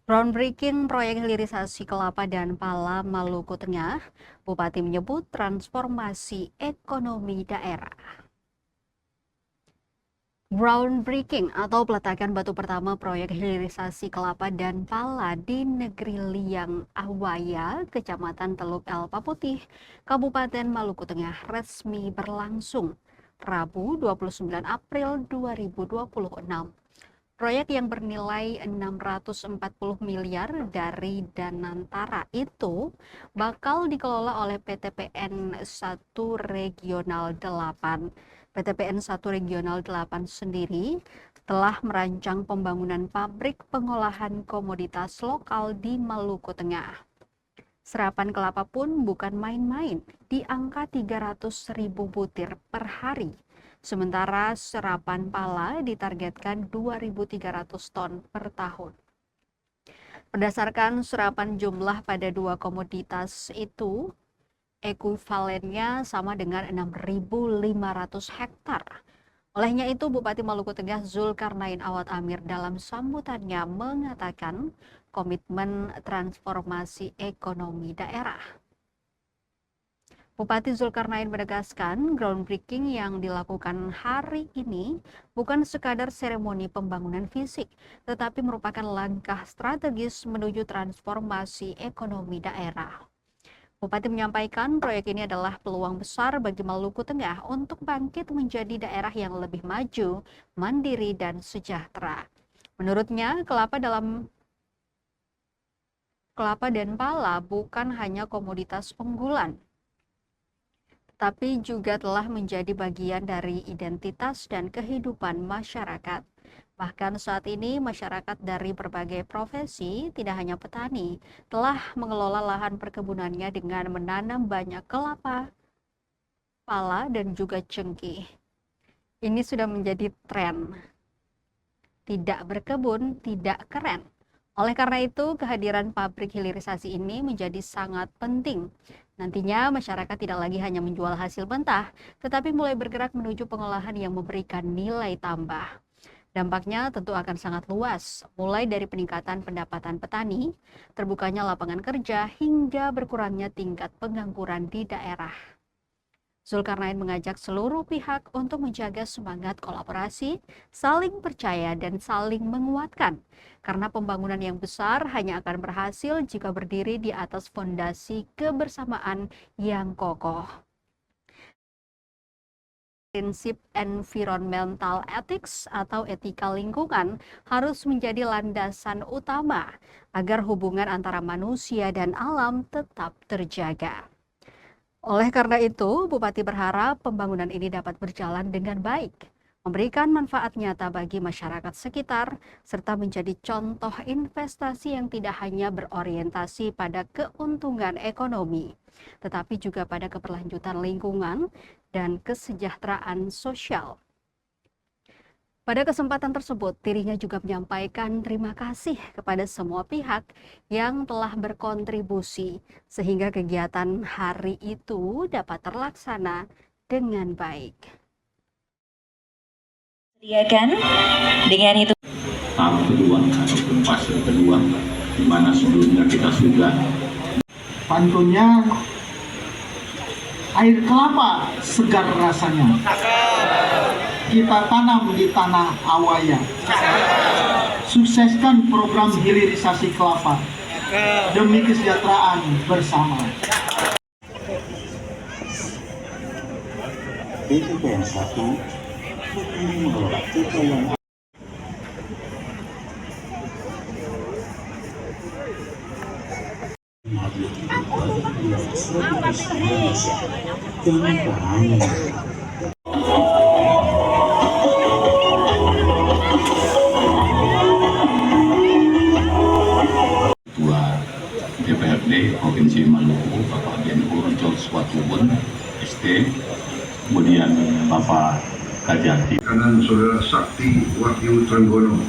Groundbreaking proyek hilirisasi kelapa dan pala Maluku Tengah, Bupati menyebut transformasi ekonomi daerah. Groundbreaking atau peletakan batu pertama proyek hilirisasi kelapa dan pala di Negeri Liang Awaya, Kecamatan Teluk Elpa Putih, Kabupaten Maluku Tengah resmi berlangsung Rabu 29 April 2026. Proyek yang bernilai 640 miliar dari Danantara itu bakal dikelola oleh PTPN 1 Regional 8. PTPN 1 Regional 8 sendiri telah merancang pembangunan pabrik pengolahan komoditas lokal di Maluku Tengah. Serapan kelapa pun bukan main-main, di angka 300.000 butir per hari. Sementara serapan pala ditargetkan 2.300 ton per tahun. Berdasarkan serapan jumlah pada dua komoditas itu, ekuivalennya sama dengan 6.500 hektar. Olehnya itu, Bupati Maluku Tengah Zulkarnain Awad Amir dalam sambutannya mengatakan komitmen transformasi ekonomi daerah. Bupati Zulkarnain menegaskan groundbreaking yang dilakukan hari ini bukan sekadar seremoni pembangunan fisik, tetapi merupakan langkah strategis menuju transformasi ekonomi daerah. Bupati menyampaikan proyek ini adalah peluang besar bagi Maluku Tengah untuk bangkit menjadi daerah yang lebih maju, mandiri, dan sejahtera. Menurutnya, kelapa dan pala bukan hanya komoditas unggulan, tapi juga telah menjadi bagian dari identitas dan kehidupan masyarakat. Bahkan saat ini masyarakat dari berbagai profesi, tidak hanya petani, telah mengelola lahan perkebunannya dengan menanam banyak kelapa, pala, dan juga cengkih. Ini sudah menjadi tren. Tidak berkebun, tidak keren. Oleh karena itu, kehadiran pabrik hilirisasi ini menjadi sangat penting. Nantinya masyarakat tidak lagi hanya menjual hasil mentah, tetapi mulai bergerak menuju pengolahan yang memberikan nilai tambah. Dampaknya tentu akan sangat luas, mulai dari peningkatan pendapatan petani, terbukanya lapangan kerja, hingga berkurangnya tingkat pengangguran di daerah. Zulkarnain mengajak seluruh pihak untuk menjaga semangat kolaborasi, saling percaya, dan saling menguatkan. Karena pembangunan yang besar hanya akan berhasil jika berdiri di atas fondasi kebersamaan yang kokoh. Prinsip environmental ethics atau etika lingkungan harus menjadi landasan utama agar hubungan antara manusia dan alam tetap terjaga. Oleh karena itu, Bupati berharap pembangunan ini dapat berjalan dengan baik, memberikan manfaat nyata bagi masyarakat sekitar, serta menjadi contoh investasi yang tidak hanya berorientasi pada keuntungan ekonomi, tetapi juga pada keberlanjutan lingkungan dan kesejahteraan sosial. Pada kesempatan tersebut, dirinya juga menyampaikan terima kasih kepada semua pihak yang telah berkontribusi sehingga kegiatan hari itu dapat terlaksana dengan baik. Sediakan dengan itu. Tahap kedua ataupun fase kedua, di mana sebelumnya kita sudah pantunnya air kelapa segar rasanya. Kita tanam di tanah Awaya. Sukseskan program hilirisasi kelapa demi kesejahteraan bersama. PTPN 1 ini mengelola kekayaan strategis Indonesia dengan perannya. Ketua DPRD Provinsi Maluku, Bapak Denur George Watubun, ST, kemudian Bapak Kajati. Kanan Saudara Sakti Wahyu Trenggono.